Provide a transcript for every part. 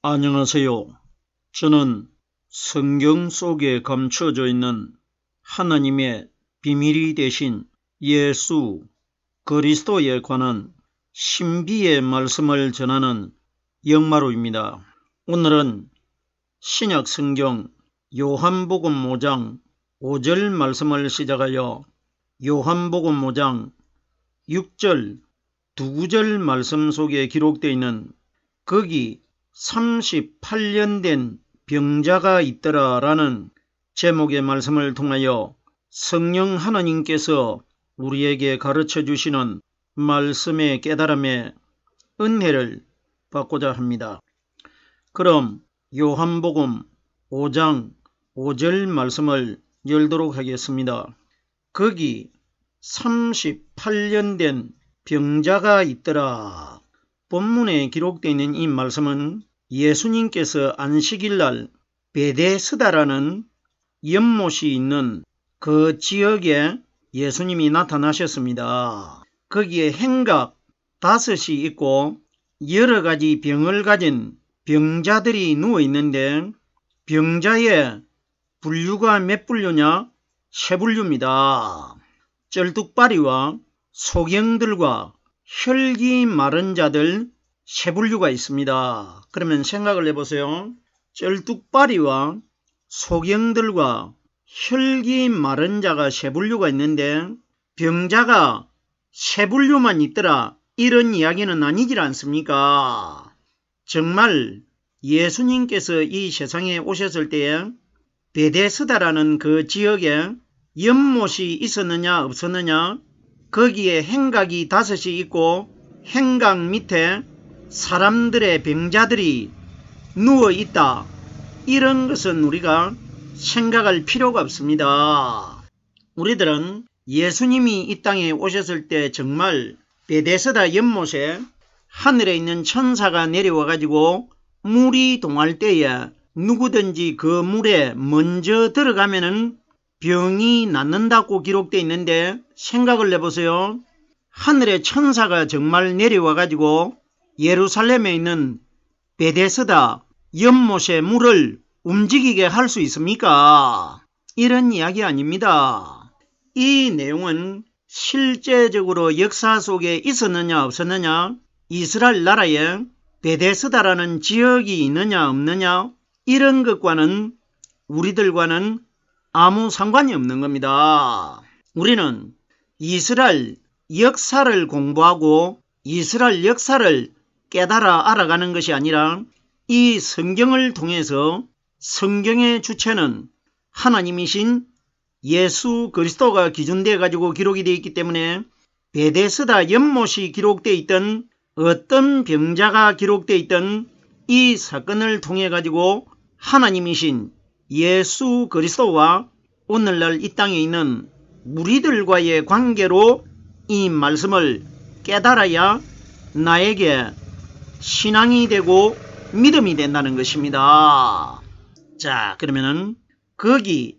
안녕하세요. 저는 성경 속에 감춰져 있는 하나님의 비밀이 되신 예수 그리스도에 관한 신비의 말씀을 전하는 영마루입니다. 오늘은 신약 성경 요한복음 5장 5절 말씀을 시작하여 요한복음 5장 6절, 2절 말씀 속에 기록되어 있는 거기 38년 된 병자가 있더라 라는 제목의 말씀을 통하여 성령 하나님께서 우리에게 가르쳐 주시는 말씀의 깨달음에 은혜를 받고자 합니다. 그럼 요한복음 5장 5절 말씀을 열도록 하겠습니다. 거기 38년 된 병자가 있더라. 본문에 기록되어 있는 이 말씀은 예수님께서 안식일날 베데스다라는 연못이 있는 그 지역에 예수님이 나타나셨습니다. 거기에 행각 5이 있고 여러 가지 병을 가진 병자들이 누워 있는데 병자의 분류가 몇 분류냐? 3분류입니다. 쩔뚝발이와 소경들과 혈기 마른 자들 3분류가 있습니다. 그러면 생각을 해보세요. 쩔뚝발이와 소경들과 혈기 마른 자가 3분류가 있는데 병자가 3분류만 있더라, 이런 이야기는 아니질 않습니까? 정말 예수님께서 이 세상에 오셨을 때에 베데스다라는 그 지역에 연못이 있었느냐 없었느냐? 거기에 행각이 5이 있고 행각 밑에 사람들의 병자들이 누워 있다. 이런 것은 우리가 생각할 필요가 없습니다. 우리들은 예수님이 이 땅에 오셨을 때 정말 베데스다 연못에 하늘에 있는 천사가 내려와 가지고 물이 동할 때에 누구든지 그 물에 먼저 들어가면은 병이 낫는다고 기록되어 있는데 생각을 해보세요. 하늘의 천사가 정말 내려와 가지고 예루살렘에 있는 베데스다 연못의 물을 움직이게 할 수 있습니까? 이런 이야기 아닙니다. 이 내용은 실제적으로 역사 속에 있었느냐 없었느냐, 이스라엘 나라에 베데스다라는 지역이 있느냐 없느냐, 이런 것과는 우리들과는 아무 상관이 없는 겁니다. 우리는 이스라엘 역사를 공부하고 이스라엘 역사를 깨달아 알아가는 것이 아니라 이 성경을 통해서 성경의 주체는 하나님이신 예수 그리스도가 기준되어 가지고 기록이 되어 있기 때문에 베데스다 연못이 기록되어 있던 어떤 병자가 기록되어 있던 이 사건을 통해 가지고 하나님이신 예수 그리스도와 오늘날 이 땅에 있는 우리들과의 관계로 이 말씀을 깨달아야 나에게 신앙이 되고 믿음이 된다는 것입니다. 자, 그러면은 거기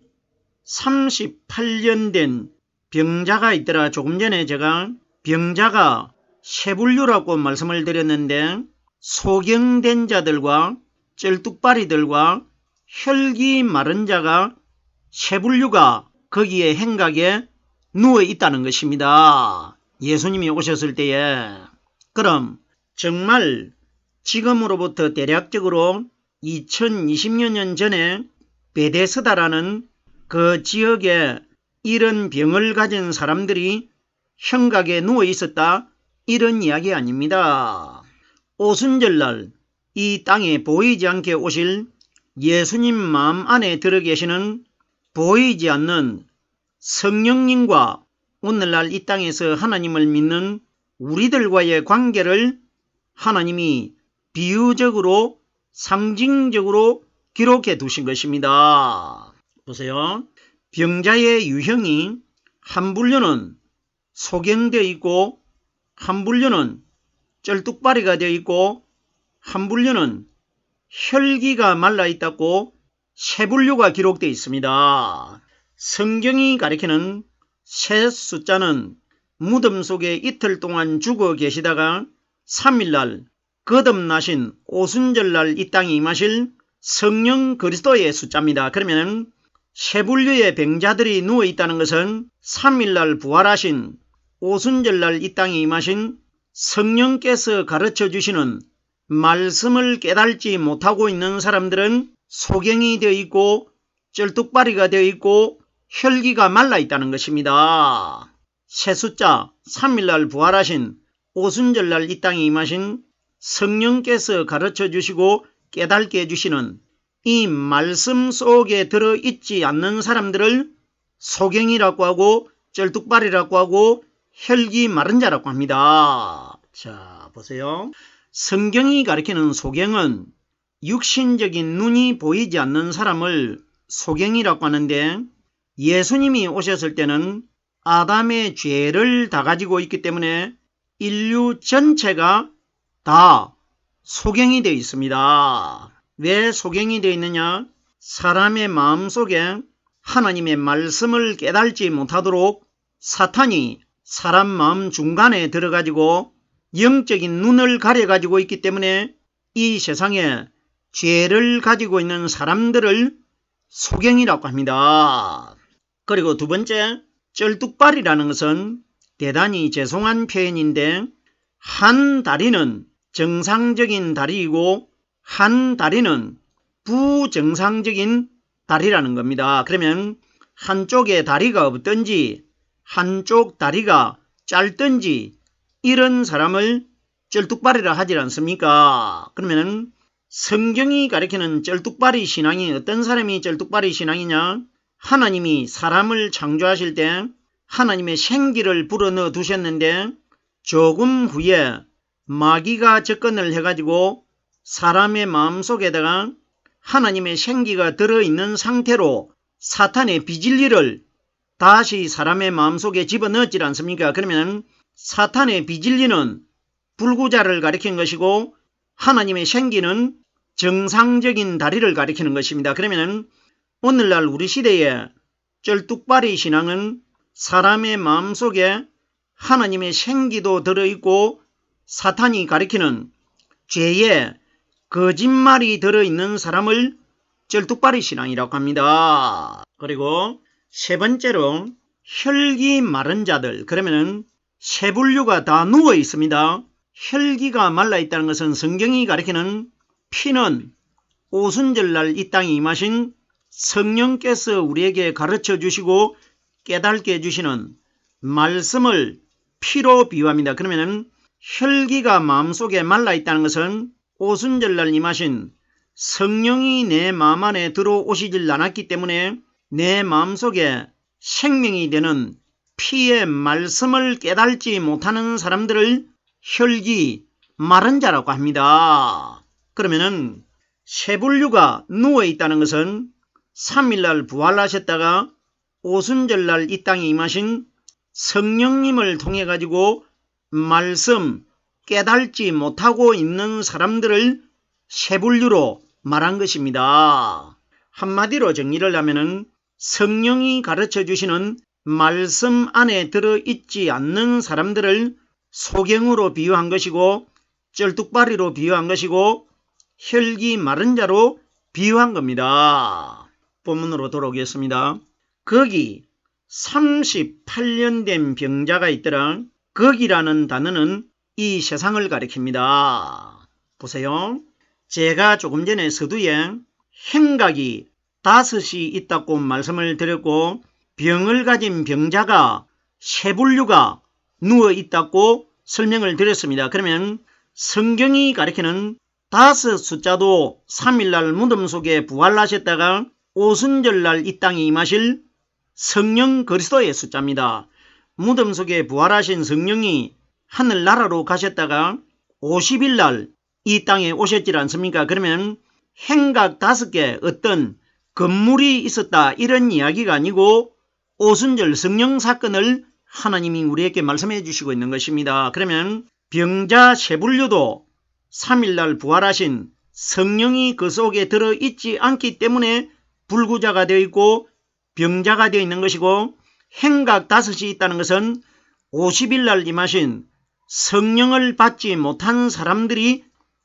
38년 된 병자가 있더라. 조금 전에 제가 병자가 3분류라고 말씀을 드렸는데 소경된 자들과 쩔뚝발이들과 혈기 마른 자가 3분류가 거기에 행각에 누워 있다는 것입니다. 예수님이 오셨을 때에. 그럼 정말 지금으로부터 대략적으로 2020여 년 전에 베데스다라는 그 지역에 이런 병을 가진 사람들이 행각에 누워 있었다, 이런 이야기 아닙니다. 오순절날 이 땅에 보이지 않게 오실 예수님 마음 안에 들어 계시는 보이지 않는 성령님과 오늘날 이 땅에서 하나님을 믿는 우리들과의 관계를 하나님이 비유적으로 상징적으로 기록해 두신 것입니다. 보세요. 병자의 유형이 한 분류는 소경되어 있고 한 분류는 쩔뚝발이가 되어 있고 한 분류는 혈기가 말라 있다고 3분류가 기록되어 있습니다. 성경이 가리키는 새 숫자는 무덤 속에 이틀 동안 죽어 계시다가 3일날 거듭나신 오순절날 이 땅에 임하실 성령 그리스도의 숫자입니다. 그러면 세분류의 병자들이 누워있다는 것은 3일날 부활하신 오순절날 이 땅에 임하신 성령께서 가르쳐주시는 말씀을 깨달지 못하고 있는 사람들은 소경이 되어 있고 쩔뚝발이가 되어 있고 혈기가 말라 있다는 것입니다. 세 숫자 3일날 부활하신 오순절날 이 땅에 임하신 성령께서 가르쳐주시고 깨닫게 해주시는 이 말씀 속에 들어있지 않는 사람들을 소경이라고 하고 쩔뚝발이라고 하고 혈기 마른 자라고 합니다. 자, 보세요. 성경이 가리키는 소경은 육신적인 눈이 보이지 않는 사람을 소경이라고 하는데, 예수님이 오셨을 때는 아담의 죄를 다 가지고 있기 때문에 인류 전체가 다 소경이 되어 있습니다. 왜 소경이 되어 있느냐? 사람의 마음속에 하나님의 말씀을 깨달지 못하도록 사탄이 사람 마음 중간에 들어가지고 영적인 눈을 가려가지고 있기 때문에 이 세상에 죄를 가지고 있는 사람들을 소경이라고 합니다. 그리고 두 번째, 쩔뚝발이라는 것은 대단히 죄송한 표현인데, 한 다리는 정상적인 다리이고 한 다리는 부정상적인 다리라는 겁니다. 그러면 한쪽에 다리가 없든지 한쪽 다리가 짧든지 이런 사람을 쩔뚝발이라 하지 않습니까? 그러면 성경이 가리키는 쩔뚝발이 신앙이 어떤 사람이 쩔뚝발이 신앙이냐? 하나님이 사람을 창조하실 때 하나님의 생기를 불어넣어 두셨는데 조금 후에 마귀가 접근을 해가지고 사람의 마음속에다가 하나님의 생기가 들어있는 상태로 사탄의 비진리를 다시 사람의 마음속에 집어넣었지 않습니까? 그러면 사탄의 비진리는 불구자를 가리키는 것이고 하나님의 생기는 정상적인 다리를 가리키는 것입니다. 그러면 오늘날 우리 시대의 쩔뚝발이 신앙은 사람의 마음속에 하나님의 생기도 들어있고 사탄이 가리키는 죄에 거짓말이 들어있는 사람을 쩔뚝발이 신앙이라고 합니다. 그리고 세 번째로 혈기 마른 자들, 그러면은 세 분류가 다 누워 있습니다. 혈기가 말라 있다는 것은 성경이 가리키는 피는 오순절날 이 땅에 임하신 성령께서 우리에게 가르쳐 주시고 깨닫게 해주시는 말씀을 피로 비유합니다. 그러면 혈기가 마음속에 말라 있다는 것은 오순절날 임하신 성령이 내 마음 안에 들어오시질 않았기 때문에 내 마음속에 생명이 되는 피의 말씀을 깨닫지 못하는 사람들을 혈기 마른 자라고 합니다. 그러면은 세 분류가 누워 있다는 것은 3일날 부활하셨다가 오순절날 이 땅에 임하신 성령님을 통해 가지고 말씀 깨달지 못하고 있는 사람들을 세 분류로 말한 것입니다. 한마디로 정리를 하면은 성령이 가르쳐 주시는 말씀 안에 들어있지 않는 사람들을 소경으로 비유한 것이고 쩔뚝발이로 비유한 것이고 혈기 마른 자로 비유한 겁니다. 본문으로 돌아오겠습니다. 거기 38년 된 병자가 있더라. 거기라는 단어는 이 세상을 가리킵니다. 보세요. 제가 조금 전에 서두에 행각이 5이 있다고 말씀을 드렸고 병을 가진 병자가 세 분류가 누워 있다고 설명을 드렸습니다. 그러면 성경이 가리키는 5 숫자도 3일날 무덤 속에 부활하셨다가 오순절날 이 땅에 임하실 성령 그리스도의 숫자입니다. 무덤 속에 부활하신 성령이 하늘나라로 가셨다가 50일날 이 땅에 오셨지 않습니까? 그러면 행각 5개 어떤 건물이 있었다 이런 이야기가 아니고 오순절 성령 사건을 하나님이 우리에게 말씀해 주시고 있는 것입니다. 그러면 병자 세 분류도 3일날 부활하신 성령이 그 속에 들어있지 않기 때문에 불구자가 되어 있고 병자가 되어 있는 것이고 행각 5이 있다는 것은 50일날 임하신 성령을 받지 못한 사람들이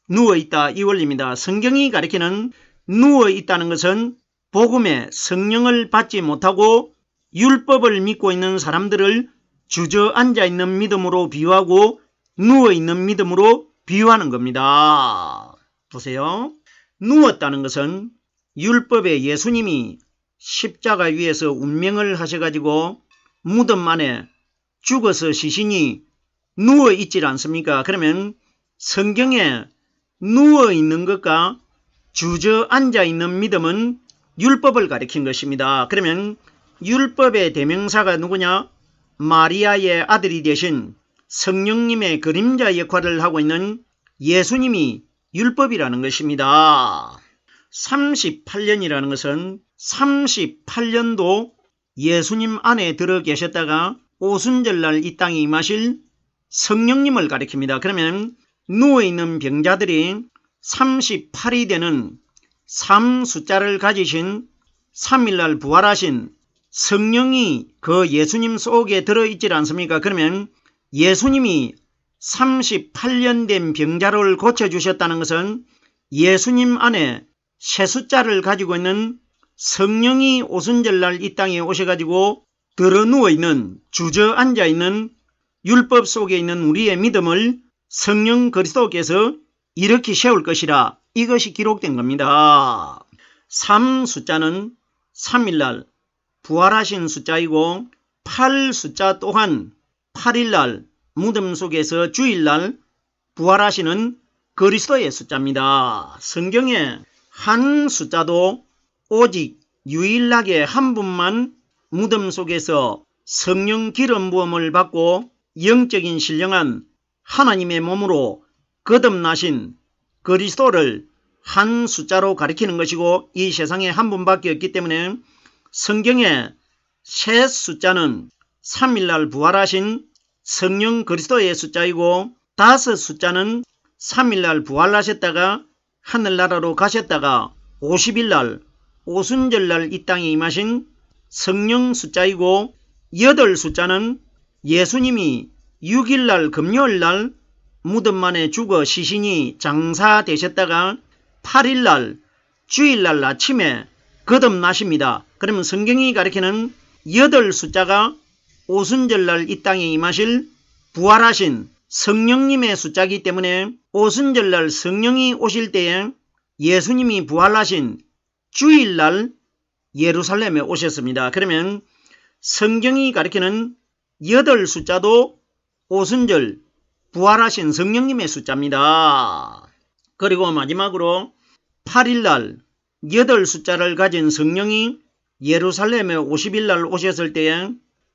누워있다 이 원리입니다. 성경이 가리키는 누워있다는 것은 복음의 성령을 받지 못하고 율법을 믿고 있는 사람들을 주저앉아 있는 믿음으로 비유하고 누워있는 믿음으로 비유하는 겁니다. 보세요. 누웠다는 것은 율법의 예수님이 십자가 위에서 운명을 하셔가지고 무덤 안에 죽어서 시신이 누워있질 않습니까? 그러면 성경에 누워있는 것과 주저앉아 있는 믿음은 율법을 가리킨 것입니다. 그러면 율법의 대명사가 누구냐? 마리아의 아들이 되신 성령님의 그림자 역할을 하고 있는 예수님이 율법이라는 것입니다. 38년이라는 것은 38년도 예수님 안에 들어 계셨다가 오순절날 이 땅에 임하실 성령님을 가리킵니다. 그러면 누워있는 병자들이 38이 되는 3 숫자를 가지신 3일날 부활하신 성령이 그 예수님 속에 들어있질 않습니까? 그러면 예수님이 38년 된 병자를 고쳐주셨다는 것은 예수님 안에 세 숫자를 가지고 있는 성령이 오순절날 이 땅에 오셔가지고 들어 누워있는 주저앉아있는 율법 속에 있는 우리의 믿음을 성령 그리스도께서 일으키 세울 것이라 이것이 기록된 겁니다. 3 숫자는 3일날 부활하신 숫자이고 8 숫자 또한 8일날 무덤 속에서 주일날 부활하시는 그리스도의 숫자입니다. 성경에 한 숫자도 오직 유일하게 한 분만 무덤 속에서 성령 기름 부음을 받고 영적인 신령한 하나님의 몸으로 거듭나신 그리스도를 한 숫자로 가리키는 것이고 이 세상에 한 분밖에 없기 때문에 성경의 세 숫자는 3일날 부활하신 성령 그리스도의 숫자이고 5 숫자는 3일날 부활하셨다가 하늘나라로 가셨다가 50일날 오순절날 이 땅에 임하신 성령 숫자이고 8 숫자는 예수님이 6일날 금요일날 무덤 안에 죽어 시신이 장사되셨다가 8일날 주일날 아침에 거듭나십니다. 그러면 성경이 가리키는 8 숫자가 오순절날 이 땅에 임하실 부활하신 성령님의 숫자이기 때문에 오순절날 성령이 오실 때에 예수님이 부활하신 주일날 예루살렘에 오셨습니다. 그러면 성경이 가리키는 8 숫자도 오순절 부활하신 성령님의 숫자입니다. 그리고 마지막으로 8일날 8 숫자를 가진 성령이 예루살렘에 50일날 오셨을 때에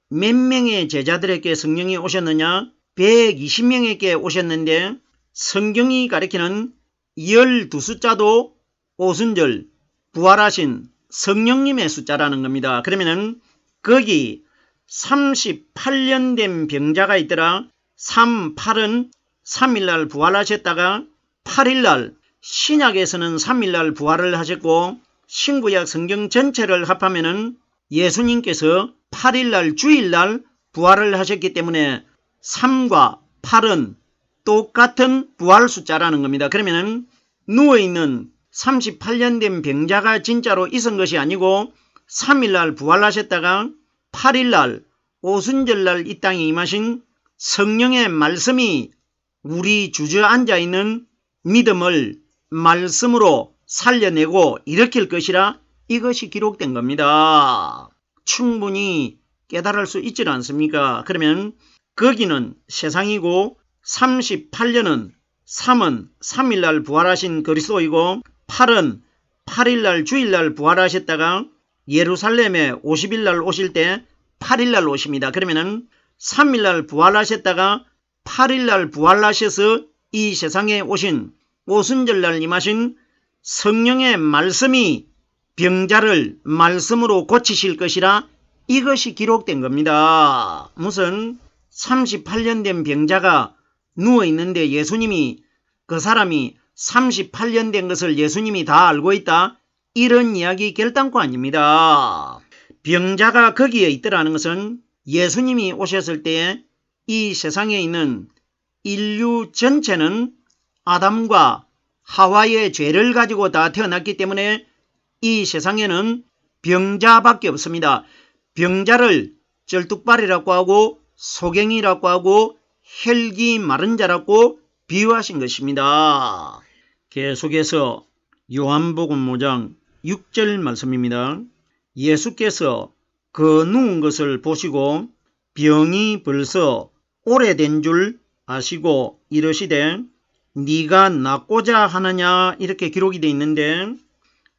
몇 명의 제자들에게 성령이 오셨느냐? 120명에게 오셨는데 성경이 가리키는 12 숫자도 오순절 부활하신 성령님의 숫자라는 겁니다. 그러면은 거기 38년 된 병자가 있더라. 3, 8은 3일날 부활하셨다가 8일날 신약에서는 3일날 부활을 하셨고 신구약 성경 전체를 합하면은 예수님께서 8일날 주일날 부활을 하셨기 때문에 3과 8은 똑같은 부활 숫자라는 겁니다. 그러면은 누워있는 38년 된 병자가 진짜로 있은 것이 아니고 3일날 부활하셨다가 8일날 오순절날 이 땅에 임하신 성령의 말씀이 우리 주저앉아 있는 믿음을 말씀으로 살려내고 일으킬 것이라 이것이 기록된 겁니다. 충분히 깨달을 수 있지 않습니까? 그러면 거기는 세상이고 38년은 3은 3일날 부활하신 그리스도이고 8은 8일날 주일날 부활하셨다가 예루살렘에 50일날 오실 때 8일날 오십니다. 그러면은 3일날 부활하셨다가 8일날 부활하셔서 이 세상에 오신 오순절날 임하신 성령의 말씀이 병자를 말씀으로 고치실 것이라 이것이 기록된 겁니다. 무슨 38년 된 병자가 누워있는데 예수님이 그 사람이 38년 된 것을 예수님이 다 알고 있다? 이런 이야기 결단코 아닙니다. 병자가 거기에 있더라는 것은 예수님이 오셨을 때에 이 세상에 있는 인류 전체는 아담과 하와의 죄를 가지고 다 태어났기 때문에 이 세상에는 병자밖에 없습니다. 병자를 쩔뚝발이라고 하고 소경이라고 하고 혈기 마른 자라고 비유하신 것입니다. 계속해서 요한복음 5장 6절 말씀입니다. 예수께서 그 누운 것을 보시고 병이 벌써 오래된 줄 아시고 이르시되 네가 낫고자 하느냐 이렇게 기록이 되어 있는데,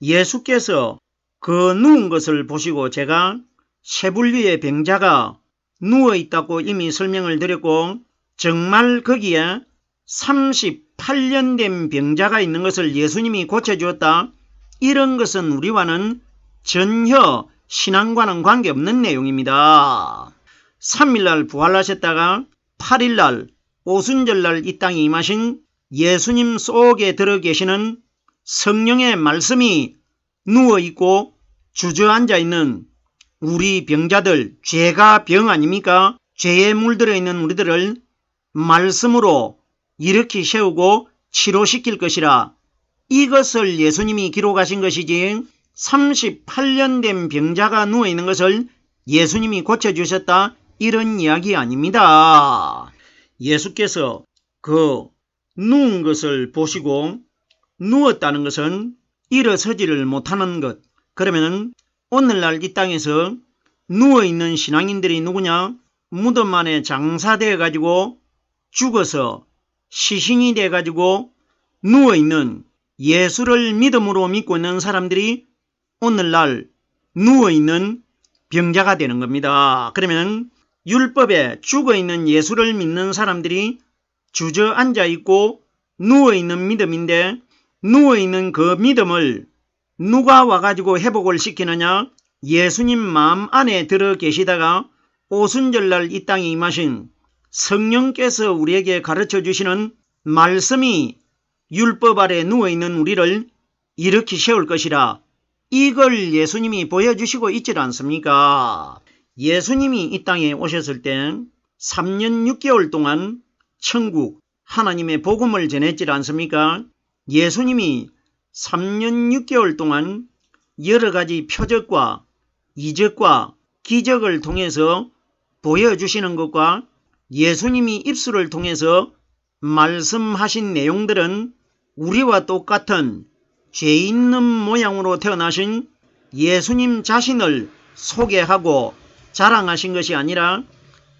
예수께서 그 누운 것을 보시고 제가 세 분류의 병자가 누워있다고 이미 설명을 드렸고, 정말 거기에 38년 된 병자가 있는 것을 예수님이 고쳐주었다. 이런 것은 우리와는 전혀 신앙과는 관계없는 내용입니다. 3일날 부활하셨다가 8일날 오순절날 이 땅에 임하신 예수님 속에 들어 계시는 성령의 말씀이 누워있고 주저앉아 있는 우리 병자들, 죄가 병 아닙니까? 죄에 물들어 있는 우리들을 말씀으로 일으키 세우고 치료시킬 것이라, 이것을 예수님이 기록하신 것이지 38년 된 병자가 누워있는 것을 예수님이 고쳐주셨다 이런 이야기 아닙니다. 예수께서 그 누운 것을 보시고 누웠다는 것은 일어서지를 못하는 것. 그러면 오늘날 이 땅에서 누워있는 신앙인들이 누구냐? 무덤 안에 장사되어 가지고 죽어서 시신이 돼 가지고 누워있는, 예수를 믿음으로 믿고 있는 사람들이 오늘날 누워있는 병자가 되는 겁니다. 그러면 율법에 죽어있는 예수를 믿는 사람들이 주저앉아 있고 누워있는 믿음인데, 누워있는 그 믿음을 누가 와가지고 회복을 시키느냐? 예수님 마음 안에 들어 계시다가 오순절날 이 땅에 임하신 성령께서 우리에게 가르쳐 주시는 말씀이 율법 아래 누워있는 우리를 일으키 세울 것이라, 이걸 예수님이 보여주시고 있질 않습니까? 예수님이 이 땅에 오셨을 때 3년 6개월 동안 천국 하나님의 복음을 전했질 않습니까? 예수님이 3년 6개월 동안 여러 가지 표적과 이적과 기적을 통해서 보여주시는 것과 예수님이 입술을 통해서 말씀하신 내용들은 우리와 똑같은 죄 있는 모양으로 태어나신 예수님 자신을 소개하고 자랑하신 것이 아니라,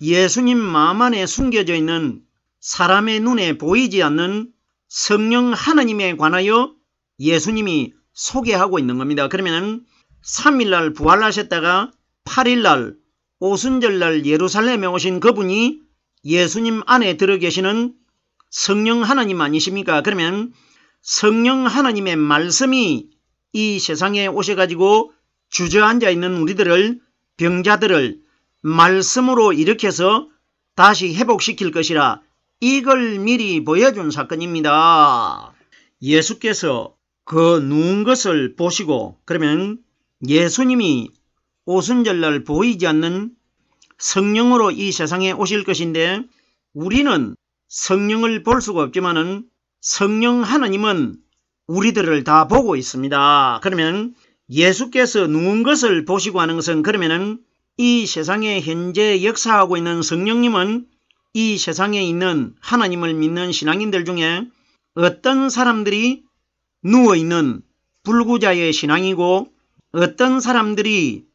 예수님 마음 안에 숨겨져 있는 사람의 눈에 보이지 않는 성령 하나님에 관하여 예수님이 소개하고 있는 겁니다. 그러면 3일날 부활하셨다가 8일날 오순절날 예루살렘에 오신 그분이 예수님 안에 들어 계시는 성령 하나님 아니십니까? 그러면 성령 하나님의 말씀이 이 세상에 오셔가지고 주저앉아 있는 우리들을, 병자들을 말씀으로 일으켜서 다시 회복시킬 것이라, 이걸 미리 보여준 사건입니다. 예수께서 그 누운 것을 보시고, 그러면 예수님이 오순절날 보이지 않는 성령으로 이 세상에 오실 것인데, 우리는 성령을 볼 수가 없지만은 성령 하나님은 우리들을 다 보고 있습니다. 그러면 예수께서 누운 것을 보시고 하는 것은, 그러면은 이 세상에 현재 역사하고 있는 성령님은 이 세상에 있는 하나님을 믿는 신앙인들 중에 어떤 사람들이 누워있는 불구자의 신앙이고, 어떤 사람들이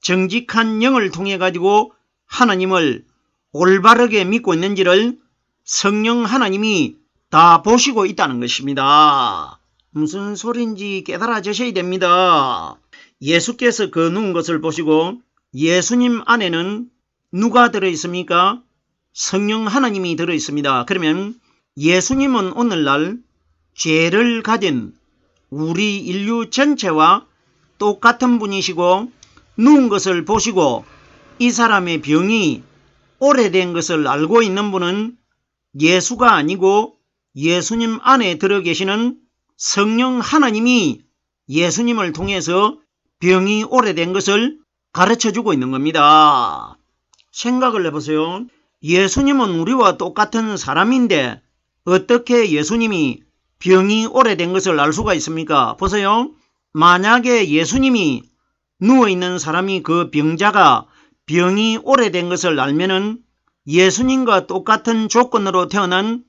정직한 영을 통해 가지고 하나님을 올바르게 믿고 있는지를 성령 하나님이 다 보시고 있다는 것입니다. 무슨 소리인지 깨달아지셔야 됩니다. 예수께서 그 누운 것을 보시고, 예수님 안에는 누가 들어있습니까? 성령 하나님이 들어있습니다. 그러면 예수님은 오늘날 죄를 가진 우리 인류 전체와 똑같은 분이시고, 누운 것을 보시고 이 사람의 병이 오래된 것을 알고 있는 분은 예수가 아니고 예수님 안에 들어 계시는 성령 하나님이 예수님을 통해서 병이 오래된 것을 가르쳐주고 있는 겁니다. 생각을 해보세요. 예수님은 우리와 똑같은 사람인데 어떻게 예수님이 병이 오래된 것을 알 수가 있습니까? 보세요. 만약에 예수님이 누워있는 사람이 그 병자가 병이 오래된 것을 알면은 예수님과 똑같은 조건으로 태어난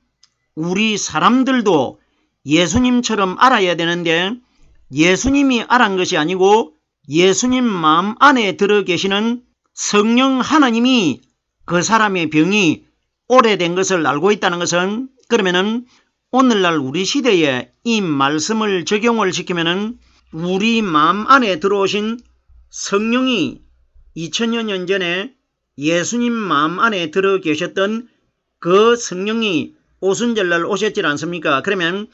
우리 사람들도 예수님처럼 알아야 되는데 예수님이 알은 것이 아니고 예수님 마음 안에 들어 계시는 성령 하나님이 그 사람의 병이 오래된 것을 알고 있다는 것은, 그러면은 오늘날 우리 시대에 이 말씀을 적용을 시키면은 우리 마음 안에 들어오신 성령이 2000여 년 전에 예수님 마음 안에 들어 계셨던 그 성령이 오순절날 오셨지 않습니까? 그러면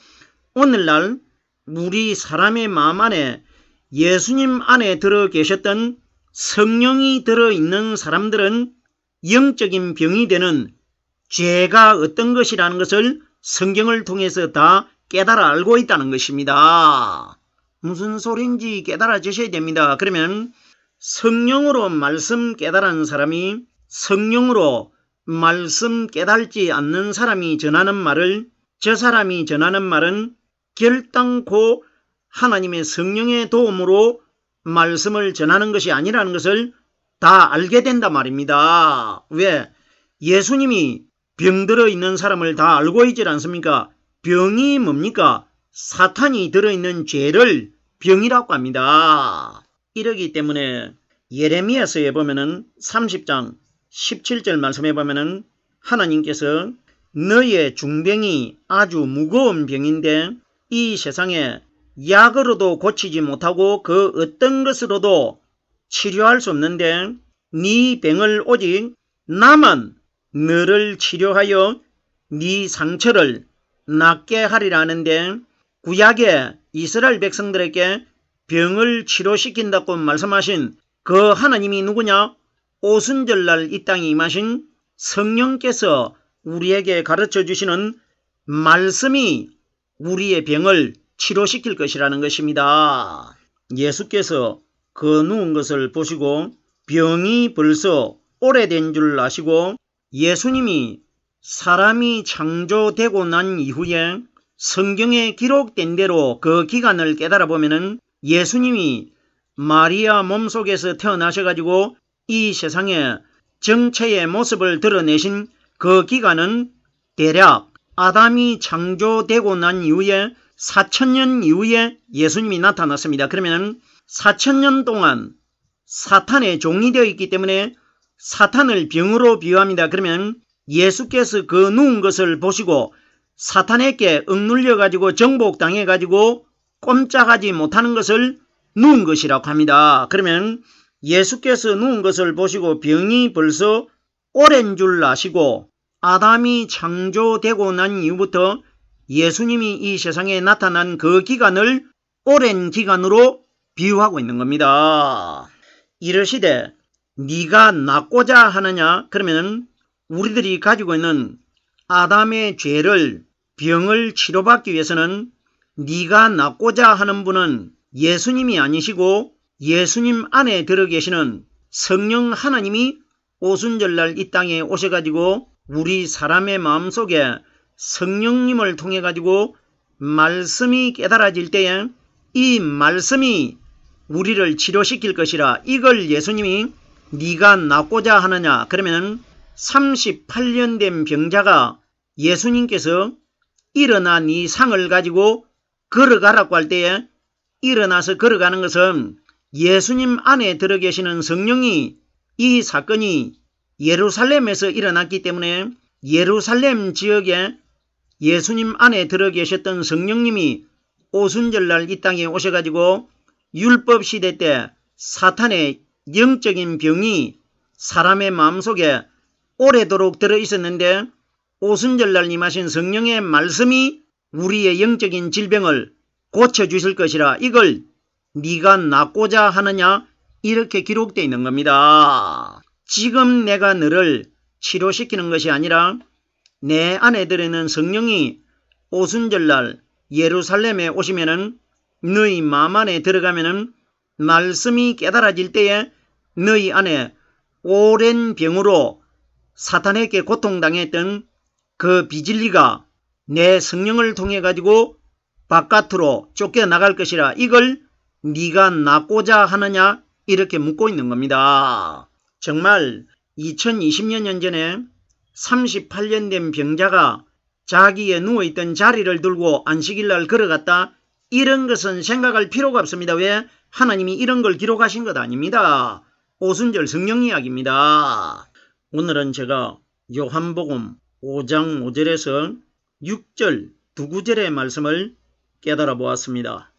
오늘날 우리 사람의 마음 안에 예수님 안에 들어 계셨던 성령이 들어있는 사람들은 영적인 병이 되는 죄가 어떤 것이라는 것을 성경을 통해서 다 깨달아 알고 있다는 것입니다. 무슨 소리인지 깨달아 주셔야 됩니다. 그러면 성령으로 말씀 깨달은 사람이 성령으로 말씀 깨달지 않는 사람이 전하는 말을, 저 사람이 전하는 말은 결단코 하나님의 성령의 도움으로 말씀을 전하는 것이 아니라는 것을 다 알게 된단 말입니다. 왜? 예수님이 병들어 있는 사람을 다 알고 있지 않습니까? 병이 뭡니까? 사탄이 들어있는 죄를 병이라고 합니다. 이러기 때문에 예레미야서에 보면은 30장 17절 말씀에 보면은 하나님께서 너의 중병이 아주 무거운 병인데 이 세상에 약으로도 고치지 못하고 그 어떤 것으로도 치료할 수 없는데 네 병을 오직 나만 너를 치료하여 네 상처를 낫게 하리라 하는데, 구약의 이스라엘 백성들에게 병을 치료시킨다고 말씀하신 그 하나님이 누구냐? 오순절날 이 땅에 임하신 성령께서 우리에게 가르쳐 주시는 말씀이 우리의 병을 치료시킬 것이라는 것입니다. 예수께서 그 누운 것을 보시고 병이 벌써 오래된 줄 아시고 예수님이 사람이 창조되고 난 이후에 성경에 기록된 대로 그 기간을 깨달아 보면은 예수님이 마리아 몸속에서 태어나셔가지고 이 세상에 정체의 모습을 드러내신 그 기간은 대략 아담이 창조되고 난 이후에 4000년 이후에 예수님이 나타났습니다. 그러면 4000년 동안 사탄의 종이 되어 있기 때문에 사탄을 병으로 비유합니다. 그러면 예수께서 그 누운 것을 보시고 사탄에게 억눌려 가지고 정복당해 가지고 꼼짝하지 못하는 것을 누운 것이라고 합니다. 그러면 예수께서 누운 것을 보시고 병이 벌써 오랜 줄 아시고 아담이 창조되고 난 이후부터 예수님이 이 세상에 나타난 그 기간을 오랜 기간으로 비유하고 있는 겁니다. 이르시되 네가 낫고자 하느냐? 그러면 우리들이 가지고 있는 아담의 죄를, 병을 치료받기 위해서는 네가 낫고자 하는 분은 예수님이 아니시고 예수님 안에 들어 계시는 성령 하나님이 오순절날 이 땅에 오셔가지고 우리 사람의 마음속에 성령님을 통해 가지고 말씀이 깨달아질 때에 이 말씀이 우리를 치료시킬 것이라. 이걸 예수님이 네가 낫고자 하느냐? 그러면 38년 된 병자가 예수님께서 일어나 네 상을 가지고 걸어가라고 할 때에 일어나서 걸어가는 것은 예수님 안에 들어 계시는 성령이, 이 사건이 예루살렘에서 일어났기 때문에 예루살렘 지역에 예수님 안에 들어 계셨던 성령님이 오순절날 이 땅에 오셔가지고 율법 시대 때 사탄의 영적인 병이 사람의 마음속에 오래도록 들어 있었는데 오순절날 임하신 성령의 말씀이 우리의 영적인 질병을 고쳐주실 것이라. 이걸 네가 낫고자 하느냐? 이렇게 기록되어 있는 겁니다. 지금 내가 너를 치료시키는 것이 아니라 내 안에 들어있는 성령이 오순절날 예루살렘에 오시면은 너희 마음 안에 들어가면은 말씀이 깨달아질 때에 너희 안에 오랜 병으로 사탄에게 고통당했던 그 비진리가 내 성령을 통해 가지고 바깥으로 쫓겨나갈 것이라 이걸 네가 낫고자 하느냐 이렇게 묻고 있는 겁니다. 정말 2020년 전에 38년 된 병자가 자기의 누워있던 자리를 들고 안식일날 걸어갔다. 이런 것은 생각할 필요가 없습니다. 왜? 하나님이 이런 걸 기록하신 것 아닙니다. 오순절 성령 이야기입니다. 오늘은 제가 요한복음 5장 5절에서 6절 두 구절의 말씀을 깨달아 보았습니다.